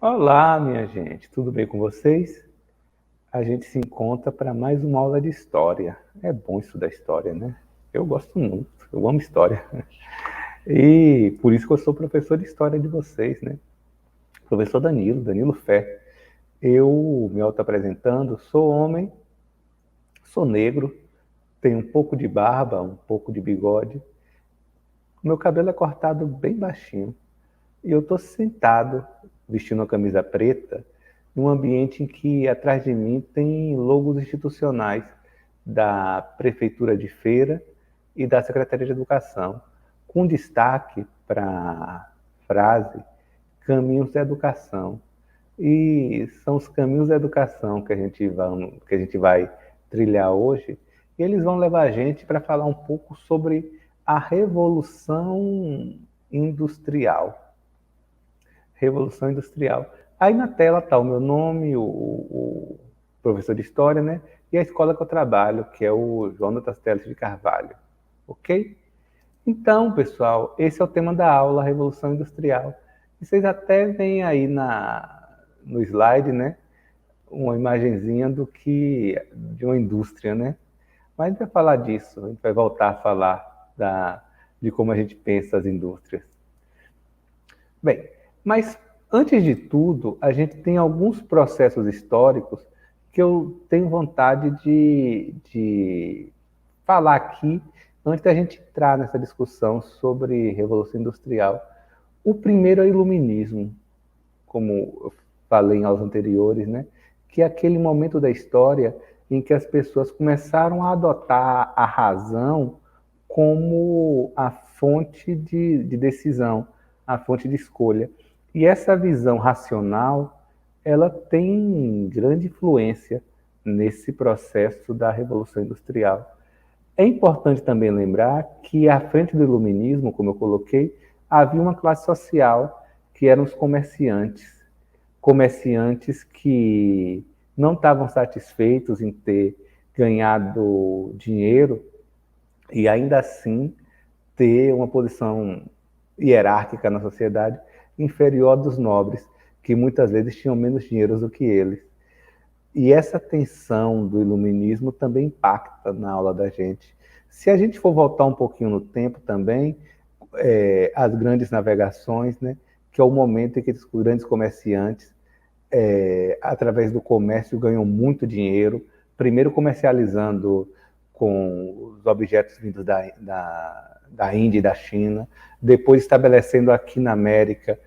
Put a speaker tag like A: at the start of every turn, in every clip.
A: Olá, minha gente, tudo bem com vocês? A gente se encontra para mais uma aula de história. É bom estudar história, né? Eu gosto muito, eu amo história. E por isso que eu sou professor de história de vocês, né? Professor Danilo Fé. Eu me auto-apresentando, sou homem, sou negro, tenho um pouco de barba, um pouco de bigode. Meu cabelo é cortado bem baixinho. E eu estou sentado, vestindo uma camisa preta, num ambiente em que atrás de mim tem logos institucionais da Prefeitura de Feira e da Secretaria de Educação, com destaque para a frase Caminhos da Educação. E são os caminhos da educação que a gente vai trilhar hoje, e eles vão levar a gente para falar um pouco sobre a Revolução Industrial. Revolução Industrial. Aí na tela está o meu nome, o professor de História, né? E a escola que eu trabalho, que é o Jonatas Teles de Carvalho. Ok? Então, pessoal, esse é o tema da aula, Revolução Industrial. E vocês até veem aí no slide, né? Uma imagenzinha de uma indústria, né? Mas a gente vai falar disso, a gente vai voltar a falar de como a gente pensa as indústrias. Bem, mas antes de tudo, a gente tem alguns processos históricos que eu tenho vontade de falar aqui antes da gente entrar nessa discussão sobre Revolução Industrial. O primeiro é o Iluminismo, como eu falei em aulas anteriores, né? Que é aquele momento da história em que as pessoas começaram a adotar a razão como a fonte de decisão, a fonte de escolha. E essa visão racional, ela tem grande influência nesse processo da Revolução Industrial. É importante também lembrar que à frente do iluminismo, como eu coloquei, havia uma classe social que eram os comerciantes. Comerciantes que não estavam satisfeitos em ter ganhado dinheiro e ainda assim ter uma posição hierárquica na sociedade inferior dos nobres, que muitas vezes tinham menos dinheiro do que eles. E essa tensão do iluminismo também impacta na aula da gente. Se a gente for voltar um pouquinho no tempo também, as grandes navegações, né, que é o momento em que os grandes comerciantes, através do comércio, ganham muito dinheiro, primeiro comercializando com os objetos vindos da Índia e da China, depois estabelecendo aqui na América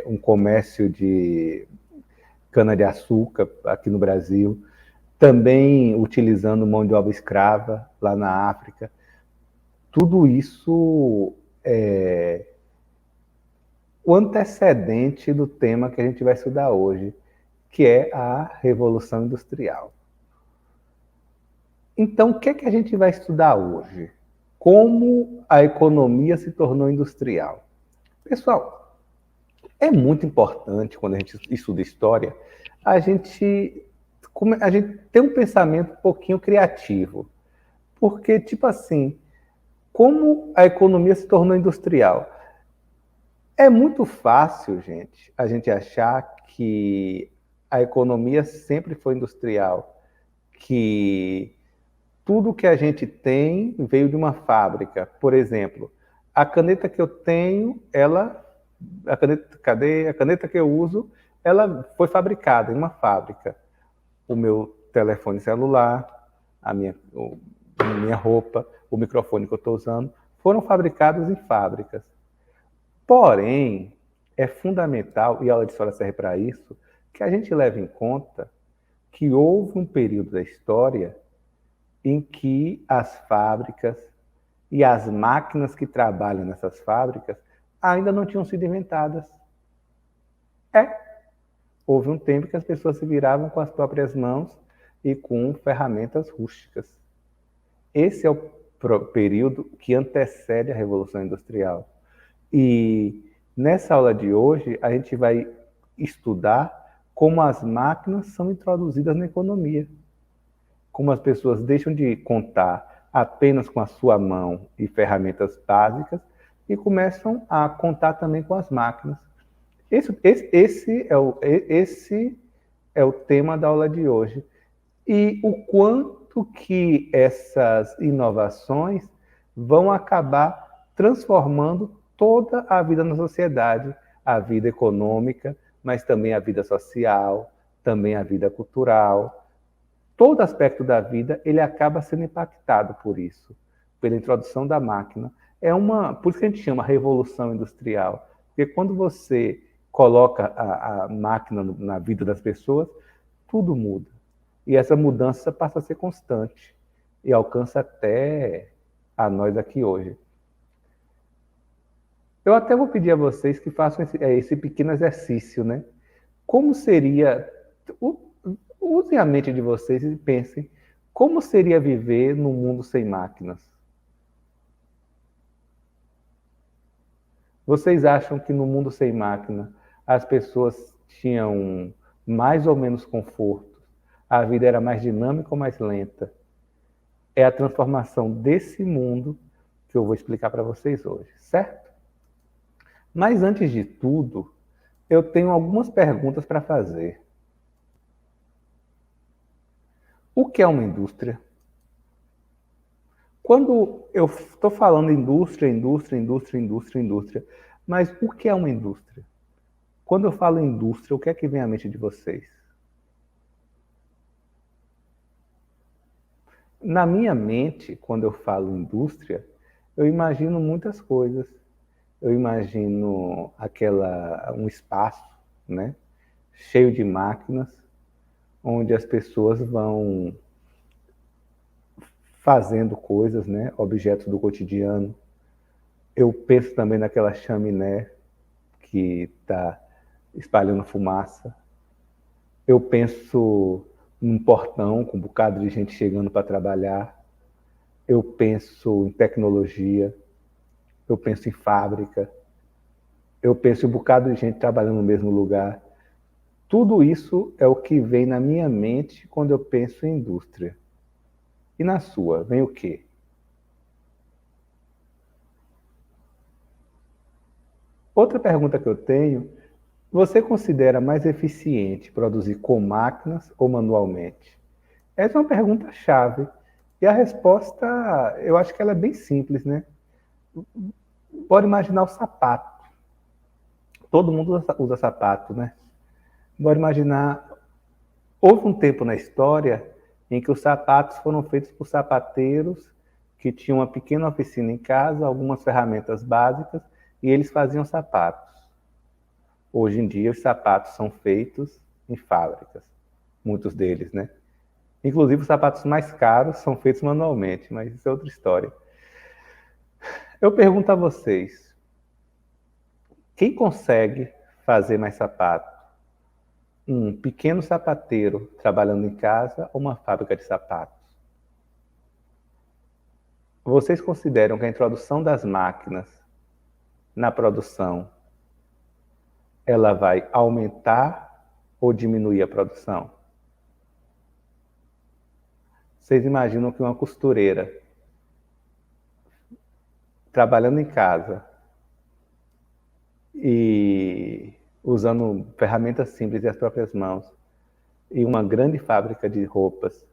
A: um comércio de cana-de-açúcar aqui no Brasil, também utilizando mão de obra escrava lá na África. Tudo isso é o antecedente do tema que a gente vai estudar hoje, que é a Revolução Industrial. Então, o que é que a gente vai estudar hoje? Como a economia se tornou industrial. Pessoal, é muito importante, quando a gente estuda história, a gente ter um pensamento um pouquinho criativo. Porque, tipo assim, como a economia se tornou industrial? É muito fácil, gente, a gente achar que a economia sempre foi industrial, que tudo que a gente tem veio de uma fábrica. Por exemplo, a caneta que eu tenho, a caneta que eu uso, ela foi fabricada em uma fábrica. O meu telefone celular, a minha roupa, o microfone que eu estou usando, foram fabricados em fábricas. Porém, é fundamental, e a aula de história serve para isso, que a gente leve em conta que houve um período da história em que as fábricas e as máquinas que trabalham nessas fábricas ainda não tinham sido inventadas. Houve um tempo que as pessoas se viravam com as próprias mãos e com ferramentas rústicas. Esse é o período que antecede a Revolução Industrial. E nessa aula de hoje, a gente vai estudar como as máquinas são introduzidas na economia. Como as pessoas deixam de contar apenas com a sua mão e ferramentas básicas e começam a contar também com as máquinas. Esse é o tema da aula de hoje. E o quanto que essas inovações vão acabar transformando toda a vida na sociedade, a vida econômica, mas também a vida social, também a vida cultural. Todo aspecto da vida, ele acaba sendo impactado por isso, pela introdução da máquina. Por isso que a gente chama revolução industrial, porque quando você coloca a máquina na vida das pessoas, tudo muda. E essa mudança passa a ser constante e alcança até a nós aqui hoje. Eu até vou pedir a vocês que façam esse pequeno exercício, né? Como seria... Usem a mente de vocês e pensem como seria viver num mundo sem máquinas. Vocês acham que no mundo sem máquina as pessoas tinham mais ou menos conforto? A vida era mais dinâmica ou mais lenta? É a transformação desse mundo que eu vou explicar para vocês hoje, certo? Mas antes de tudo, eu tenho algumas perguntas para fazer. O que é uma indústria? Quando eu estou falando indústria, mas o que é uma indústria? Quando eu falo indústria, o que é que vem à mente de vocês? Na minha mente, quando eu falo indústria, eu imagino muitas coisas. Eu imagino um espaço, né, cheio de máquinas, onde as pessoas vão fazendo coisas, né, objetos do cotidiano. Eu penso também naquela chaminé que está espalhando fumaça. Eu penso num portão com um bocado de gente chegando para trabalhar. Eu penso em tecnologia. Eu penso em fábrica. Eu penso em um bocado de gente trabalhando no mesmo lugar. Tudo isso é o que vem na minha mente quando eu penso em indústria. E na sua, vem o quê? Outra pergunta que eu tenho: você considera mais eficiente produzir com máquinas ou manualmente? Essa é uma pergunta-chave. E a resposta, eu acho que ela é bem simples, né? Bora imaginar o sapato. Todo mundo usa sapato, né? Bora imaginar, houve um tempo na história em que os sapatos foram feitos por sapateiros que tinham uma pequena oficina em casa, algumas ferramentas básicas, e eles faziam sapatos. Hoje em dia, os sapatos são feitos em fábricas, muitos deles, né? Inclusive, os sapatos mais caros são feitos manualmente, mas isso é outra história. Eu pergunto a vocês, quem consegue fazer mais sapato? Um pequeno sapateiro trabalhando em casa ou uma fábrica de sapatos? Vocês consideram que a introdução das máquinas na produção, ela vai aumentar ou diminuir a produção? Vocês imaginam que uma costureira trabalhando em casa e usando ferramentas simples e as próprias mãos, e uma grande fábrica de roupas,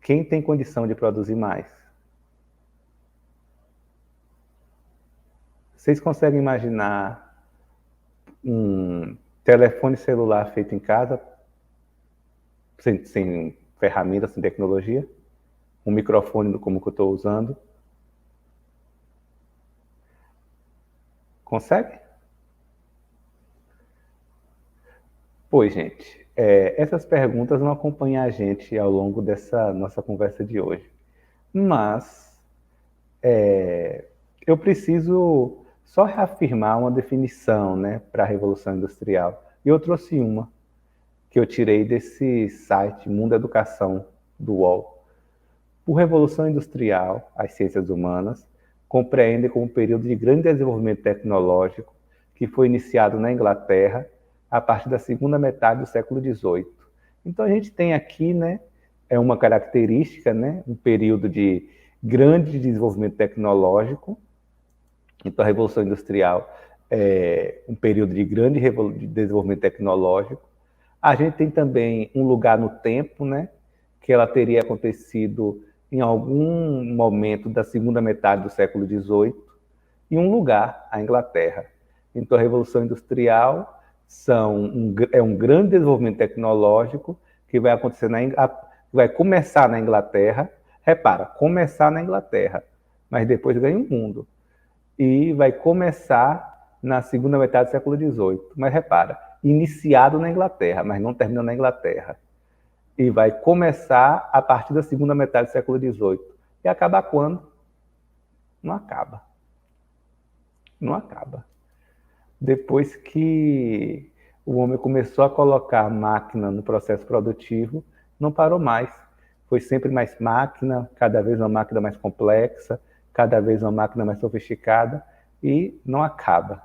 A: quem tem condição de produzir mais? Vocês conseguem imaginar um telefone celular feito em casa, sem ferramentas, sem tecnologia? Um microfone como que eu estou usando? Consegue? Pois, gente, essas perguntas vão acompanhar a gente ao longo dessa nossa conversa de hoje. Mas eu preciso só reafirmar uma definição, né, para a Revolução Industrial. E eu trouxe uma que eu tirei desse site Mundo Educação, do UOL. Por Revolução Industrial, as ciências humanas compreendem como um período de grande desenvolvimento tecnológico que foi iniciado na Inglaterra a partir da segunda metade do século XVIII. Então a gente tem aqui, né, uma característica, né, um período de grande desenvolvimento tecnológico. Então a Revolução Industrial um período de grande de desenvolvimento tecnológico. A gente tem também um lugar no tempo, né, que ela teria acontecido em algum momento da segunda metade do século XVIII, e um lugar, a Inglaterra. Então, a Revolução Industrial é um grande desenvolvimento tecnológico que vai acontecer vai começar na Inglaterra. Repara, começar na Inglaterra, mas depois ganha o mundo. E vai começar na segunda metade do século XVIII. Mas repara, iniciado na Inglaterra, mas não terminou na Inglaterra. E vai começar a partir da segunda metade do século XVIII. E acabar quando? Não acaba. Não acaba. Depois que o homem começou a colocar máquina no processo produtivo, não parou mais. Foi sempre mais máquina, cada vez uma máquina mais complexa, cada vez uma máquina mais sofisticada, e não acaba.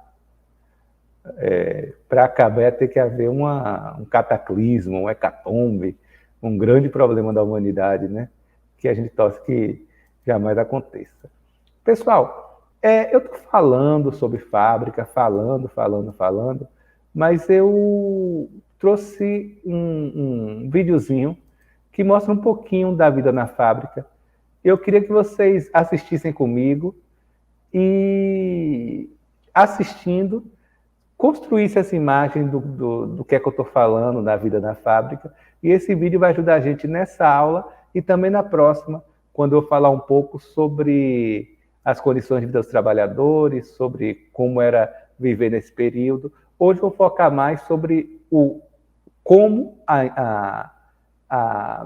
A: Para acabar, ia ter que haver um cataclismo, um hecatombe, um grande problema da humanidade, né? Que a gente torce que jamais aconteça. Pessoal, eu estou falando sobre fábrica, falando, mas eu trouxe um videozinho que mostra um pouquinho da vida na fábrica. Eu queria que vocês assistissem comigo e, assistindo, construísse essa imagem do que é que eu estou falando da vida na fábrica. E esse vídeo vai ajudar a gente nessa aula e também na próxima, quando eu falar um pouco sobre as condições de vida dos trabalhadores, sobre como era viver nesse período. Hoje eu vou focar mais sobre como a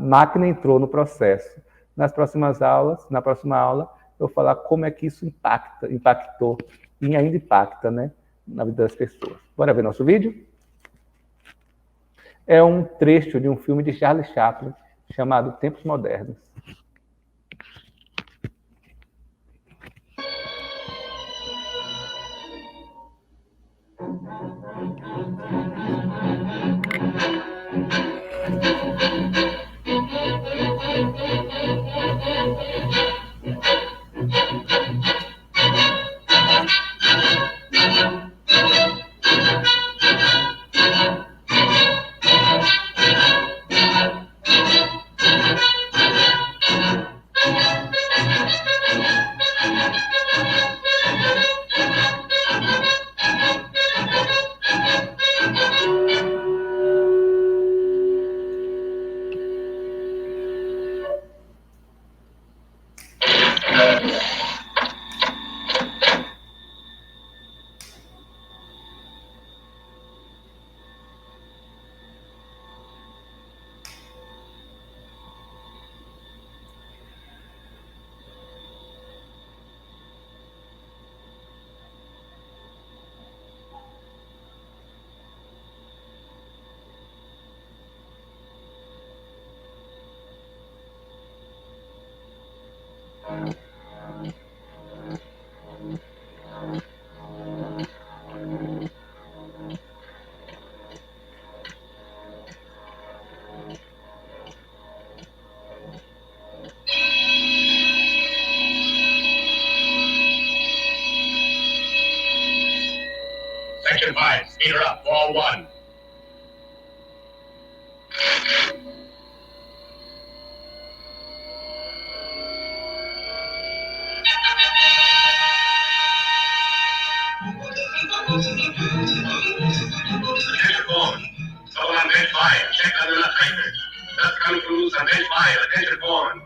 A: máquina entrou no processo. Na próxima aula, eu vou falar como é que isso impactou e ainda impacta, né, na vida das pessoas. Bora ver nosso vídeo? É um trecho de um filme de Charlie Chaplin chamado Tempos Modernos.
B: Section 5, speeder up, fall 1. Attention phone. Someone on bench 5, check on the left breakers. Dust coming from loose on bench 5, attention phone.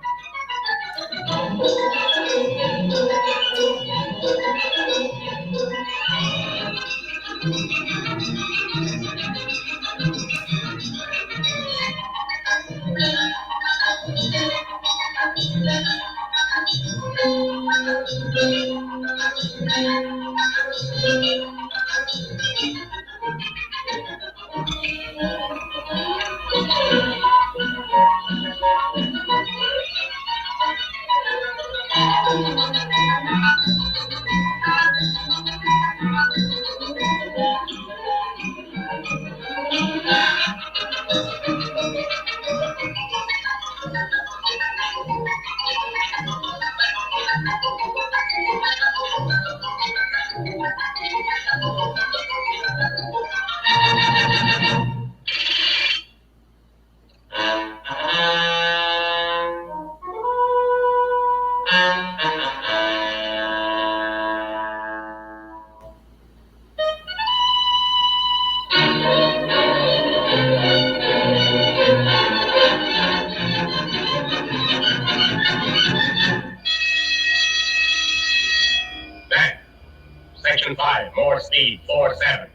B: Section 5, more speed, 47.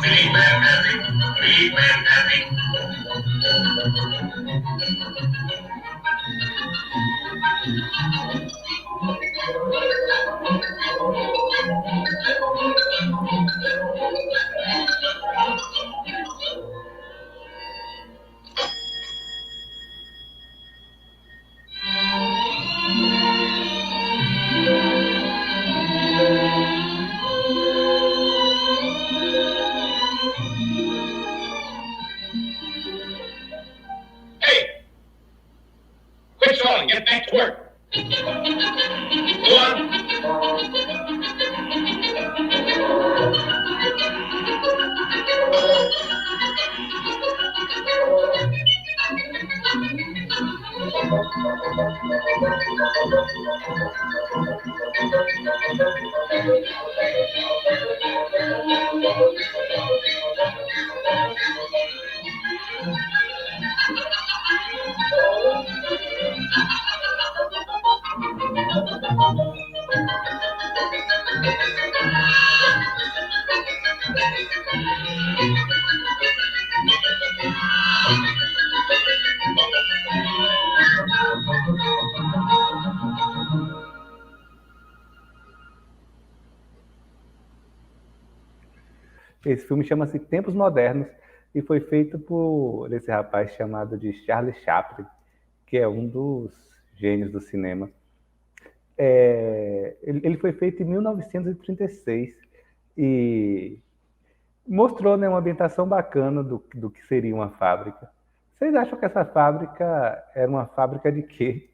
B: Lead man passing. Lead man passing. Hey! Quit stalling. Get back to work. Go on.
A: Esse filme chama-se Tempos Modernos e foi feito por esse rapaz chamado de Charlie Chaplin, que é um dos gênios do cinema. Ele foi feito em 1936 e mostrou, né, uma ambientação bacana do que seria uma fábrica. Vocês acham que essa fábrica era uma fábrica de quê?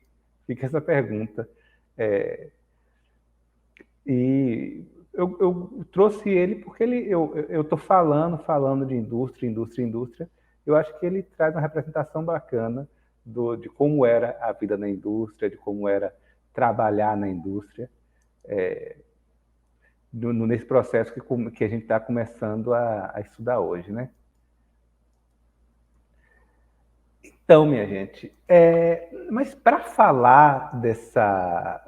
A: Fica essa pergunta. E eu trouxe ele porque eu estou falando de indústria. Eu acho que ele traz uma representação bacana de como era a vida na indústria, de como era trabalhar na indústria, nesse processo que a gente está começando a estudar hoje, né? Então, minha gente, mas para falar dessa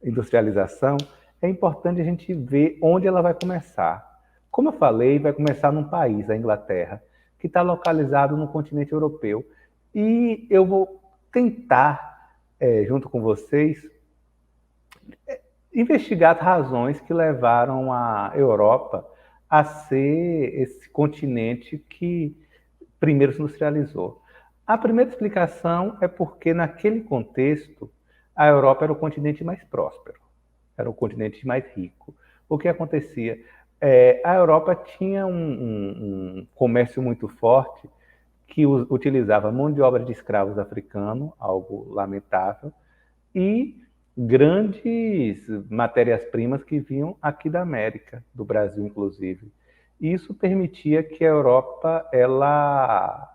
A: industrialização, é importante a gente ver onde ela vai começar. Como eu falei, vai começar num país, a Inglaterra, que está localizado no continente europeu. E eu vou tentar, junto com vocês, investigar as razões que levaram a Europa a ser esse continente que primeiro se industrializou. A primeira explicação é porque, naquele contexto, a Europa era o continente mais próspero, era o continente mais rico. O que acontecia? A Europa tinha um comércio muito forte que utilizava mão de obra de escravos africanos, algo lamentável, e grandes matérias-primas que vinham aqui da América, do Brasil inclusive. Isso permitia que a Europa ela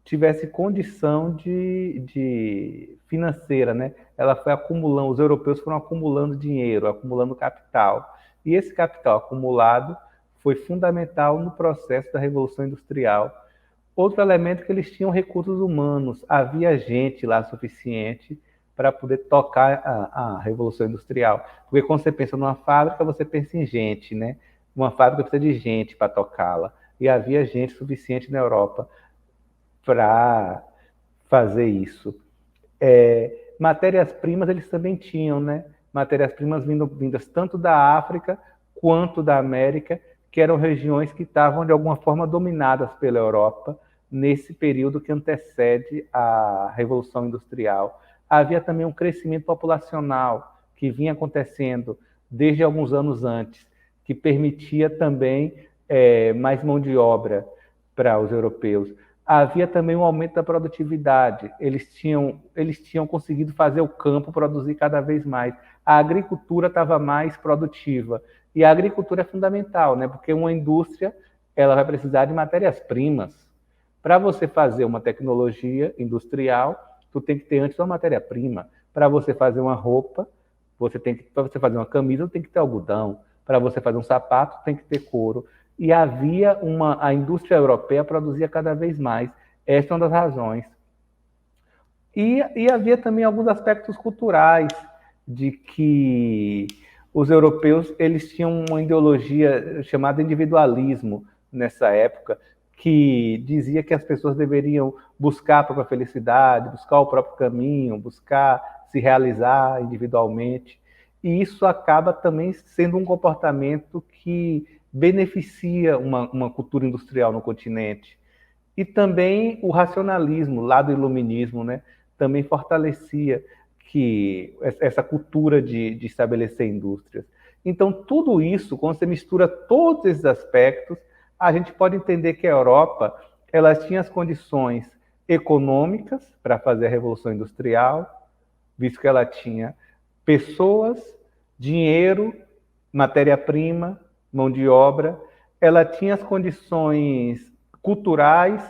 A: tivesse condição de financeira, né? Ela foi acumulando, os europeus foram acumulando dinheiro, acumulando capital. E esse capital acumulado foi fundamental no processo da Revolução Industrial. Outro elemento é que eles tinham recursos humanos, havia gente lá suficiente para poder tocar a Revolução Industrial. Porque quando você pensa numa fábrica, você pensa em gente, né? Uma fábrica precisa de gente para tocá-la. E havia gente suficiente na Europa para fazer isso. Matérias-primas eles também tinham, né? Matérias-primas vindas tanto da África quanto da América, que eram regiões que estavam de alguma forma dominadas pela Europa nesse período que antecede a Revolução Industrial. Havia também um crescimento populacional que vinha acontecendo desde alguns anos antes, que permitia também mais mão de obra para os europeus. Havia também um aumento da produtividade. Eles tinham conseguido fazer o campo produzir cada vez mais. A agricultura estava mais produtiva. E a agricultura é fundamental, né? Porque uma indústria ela vai precisar de matérias-primas. Para você fazer uma tecnologia industrial, tu tem que ter antes uma matéria-prima. Para você fazer uma roupa, para você fazer uma camisa, tem que ter algodão. Para você fazer um sapato, tem que ter couro. e havia a indústria europeia produzia cada vez mais. Esta é uma das razões. E havia também alguns aspectos culturais, de que os europeus eles tinham uma ideologia chamada individualismo nessa época, que dizia que as pessoas deveriam buscar a própria felicidade, buscar o próprio caminho, buscar se realizar individualmente. E isso acaba também sendo um comportamento que beneficia uma cultura industrial no continente. E também o racionalismo, lá do iluminismo, né, também fortalecia que essa cultura de estabelecer indústrias. Então, tudo isso, quando você mistura todos esses aspectos, a gente pode entender que a Europa ela tinha as condições econômicas para fazer a Revolução Industrial, visto que ela tinha pessoas, dinheiro, matéria-prima, mão de obra, ela tinha as condições culturais,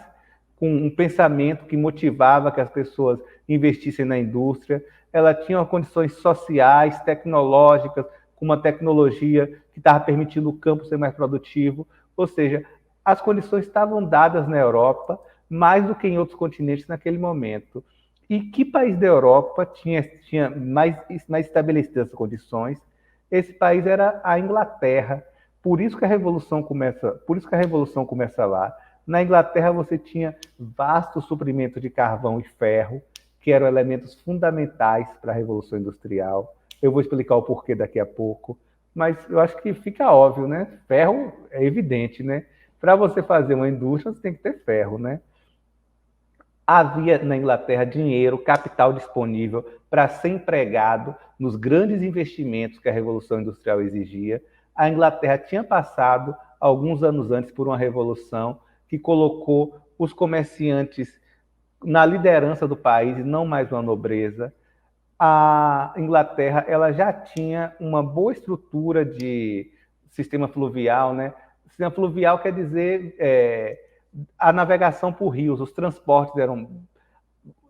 A: com um pensamento que motivava que as pessoas investissem na indústria, ela tinha condições sociais, tecnológicas, com uma tecnologia que estava permitindo o campo ser mais produtivo, ou seja, as condições estavam dadas na Europa, mais do que em outros continentes naquele momento. E que país da Europa tinha mais estabelecidas essas condições? Esse país era a Inglaterra. Por isso que a Revolução começa lá. Na Inglaterra você tinha vasto suprimento de carvão e ferro, que eram elementos fundamentais para a Revolução Industrial. Eu vou explicar o porquê daqui a pouco, mas eu acho que fica óbvio, né? Ferro é evidente, né? Para você fazer uma indústria, você tem que ter ferro, né? Havia na Inglaterra dinheiro, capital disponível para ser empregado nos grandes investimentos que a Revolução Industrial exigia. A Inglaterra tinha passado, alguns anos antes, por uma revolução que colocou os comerciantes na liderança do país e não mais uma nobreza. A Inglaterra ela já tinha uma boa estrutura de sistema fluvial, né? Sistema fluvial quer dizer a navegação por rios, os transportes eram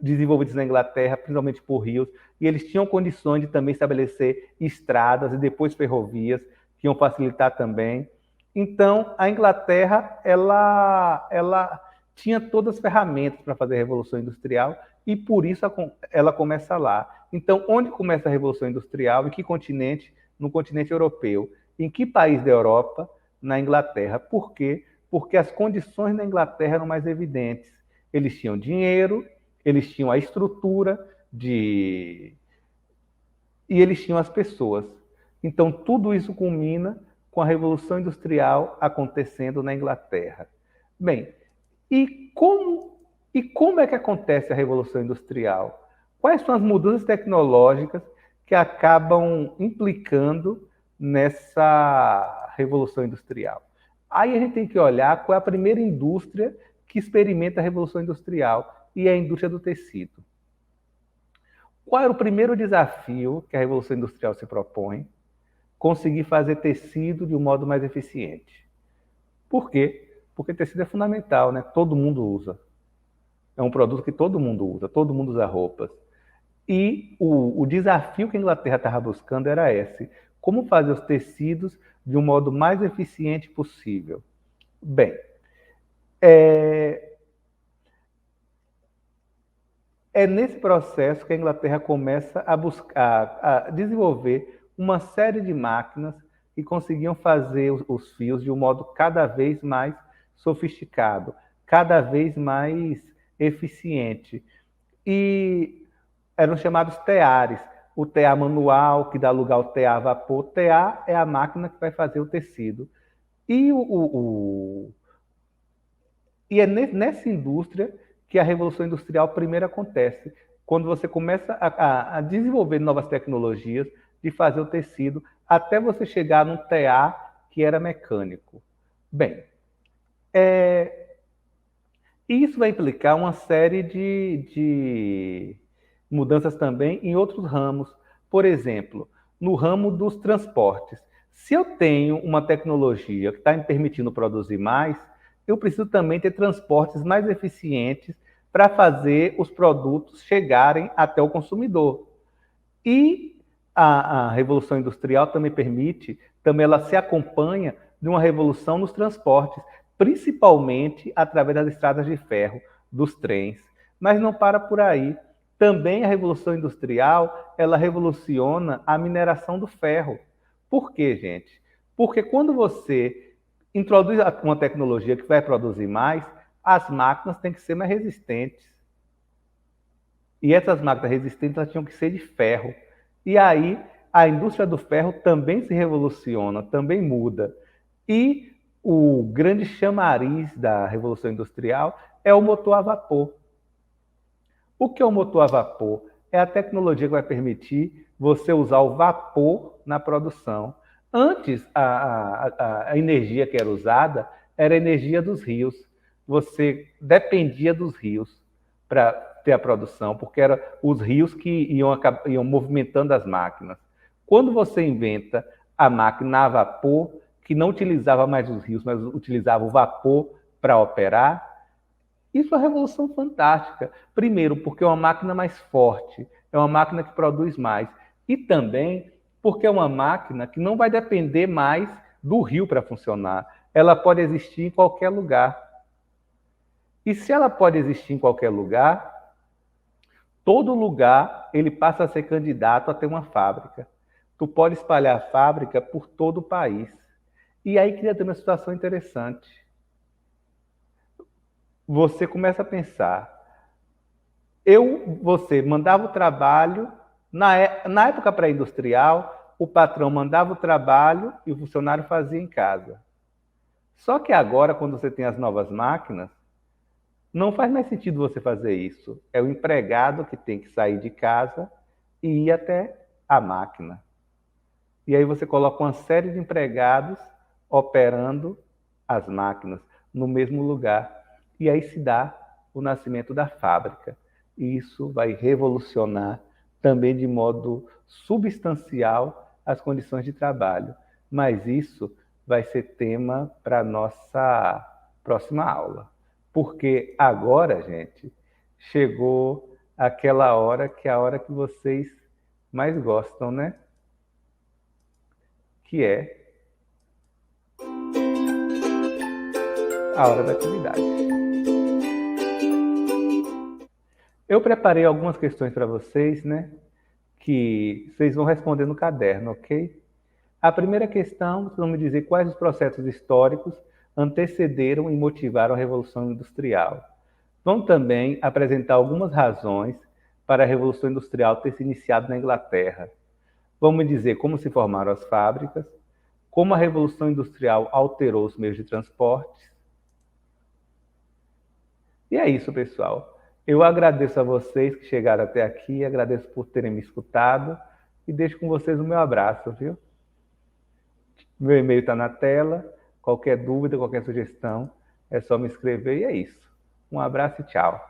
A: desenvolvidos na Inglaterra, principalmente por rios, e eles tinham condições de também estabelecer estradas e depois ferrovias, que iam facilitar também. Então, a Inglaterra ela tinha todas as ferramentas para fazer a Revolução Industrial e, por isso, ela começa lá. Então, onde começa a Revolução Industrial? Em que continente? No continente europeu. Em que país da Europa? Na Inglaterra. Por quê? Porque as condições na Inglaterra eram mais evidentes. Eles tinham dinheiro, eles tinham a estrutura e eles tinham as pessoas. Então, tudo isso culmina com a Revolução Industrial acontecendo na Inglaterra. Bem, e como é que acontece a Revolução Industrial? Quais são as mudanças tecnológicas que acabam implicando nessa Revolução Industrial? Aí a gente tem que olhar qual é a primeira indústria que experimenta a Revolução Industrial, e é a indústria do tecido. Qual era o primeiro desafio que a Revolução Industrial se propõe? Conseguir fazer tecido de um modo mais eficiente. Por quê? Porque tecido é fundamental, né? Todo mundo usa. É um produto que todo mundo usa roupas. E o desafio que a Inglaterra estava buscando era esse: como fazer os tecidos de um modo mais eficiente possível. Bem, é nesse processo que a Inglaterra começa a desenvolver uma série de máquinas que conseguiam fazer os fios de um modo cada vez mais sofisticado, cada vez mais eficiente. E eram chamados teares. O tear manual, que dá lugar ao tear a vapor. Tear é a máquina que vai fazer o tecido. E é nessa indústria que a Revolução Industrial primeiro acontece, quando você começa a desenvolver novas tecnologias de fazer o tecido, até você chegar num tear que era mecânico. Bem, isso vai implicar uma série de mudanças também em outros ramos. Por exemplo, no ramo dos transportes. Se eu tenho uma tecnologia que está me permitindo produzir mais, eu preciso também ter transportes mais eficientes para fazer os produtos chegarem até o consumidor. E a Revolução Industrial também ela se acompanha de uma revolução nos transportes, principalmente através das estradas de ferro, dos trens. Mas não para por aí. Também a Revolução Industrial, ela revoluciona a mineração do ferro. Por quê, gente? Porque quando você introduz uma tecnologia que vai produzir mais, as máquinas têm que ser mais resistentes. E essas máquinas resistentes elas tinham que ser de ferro. E aí a indústria do ferro também se revoluciona, também muda. E o grande chamariz da Revolução Industrial é o motor a vapor. O que é o motor a vapor? É a tecnologia que vai permitir você usar o vapor na produção. Antes, a energia que era usada era a energia dos rios. Você dependia dos rios para ter a produção, porque eram os rios que iam movimentando as máquinas. Quando você inventa a máquina a vapor, que não utilizava mais os rios, mas utilizava o vapor para operar, isso é uma revolução fantástica. Primeiro, porque é uma máquina mais forte, é uma máquina que produz mais. E também porque é uma máquina que não vai depender mais do rio para funcionar. Ela pode existir em qualquer lugar. E se ela pode existir em qualquer lugar, todo lugar ele passa a ser candidato a ter uma fábrica. Tu pode espalhar a fábrica por todo o país. E aí cria também uma situação interessante. Você começa a pensar, você mandava o trabalho, na época pré-industrial, o patrão mandava o trabalho e o funcionário fazia em casa. Só que agora, quando você tem as novas máquinas, não faz mais sentido você fazer isso. É o empregado que tem que sair de casa e ir até a máquina. E aí você coloca uma série de empregados operando as máquinas no mesmo lugar. E aí se dá o nascimento da fábrica. E isso vai revolucionar também de modo substancial as condições de trabalho. Mas isso vai ser tema para a nossa próxima aula. Porque agora, gente, chegou aquela hora que é a hora que vocês mais gostam, né? Que é a hora da atividade. Eu preparei algumas questões para vocês, né? Que vocês vão responder no caderno, ok? A primeira questão, vocês vão me dizer quais os processos históricos antecederam e motivaram a Revolução Industrial. Vão também apresentar algumas razões para a Revolução Industrial ter se iniciado na Inglaterra. Vão me dizer como se formaram as fábricas, como a Revolução Industrial alterou os meios de transporte. E é isso, pessoal. Eu agradeço a vocês que chegaram até aqui, agradeço por terem me escutado e deixo com vocês o meu abraço, viu? Meu e-mail está na tela. Qualquer dúvida, qualquer sugestão, é só me escrever e é isso. Um abraço e tchau.